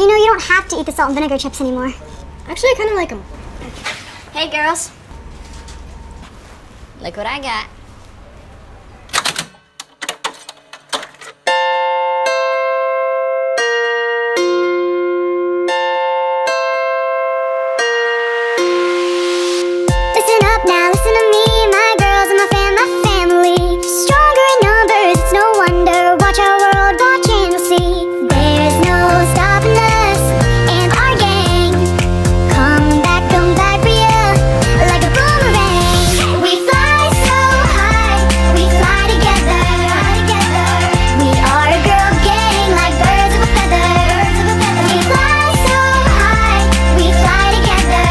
You know you don't have to eat the salt and vinegar chips anymore. Actually, I kind of like them. Hey girls, look what I got. Listen up now, listen to me, my girls and my family. Stronger in numbers, it's no wonder. Watch our world, watch and you'll see. There's no stopping us and our gang. Come back for you, like a boomerang. We fly so high, we fly together. We are a girl gang, like birds of a feather. We fly so high, we fly together.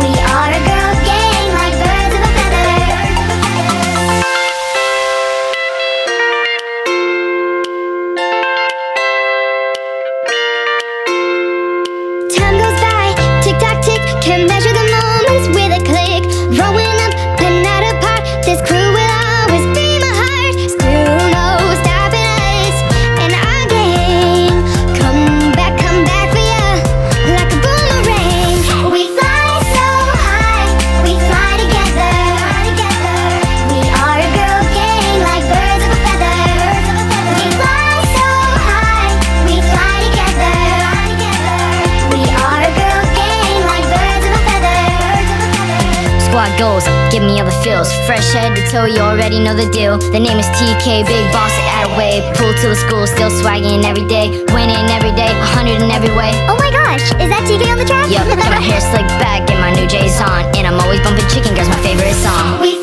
We are a girl gang, like birds of a feather. Time goes by, tick-tock tick, can measure the moments with a click. Rolling up, putting out apart, this crew will always be my heart. Still no stopping us and our gang. Come back for ya, like a boomerang. We fly so high, we fly together. We are a girl gang, like birds of a feather. We fly so high, we fly together. We are a girl gang, like birds of a feather. Squad goals, give me other feels. Fresh head to toe, you already know the deal. The name is TK, big boss at a wave. Pull to the school, still swagging every day. Winning every day, 100 in every way. Oh my gosh, is that TK on the track? Yup, got my hair slicked back and my new J's on. And I'm always bumping Chicken Girls, my favorite song. We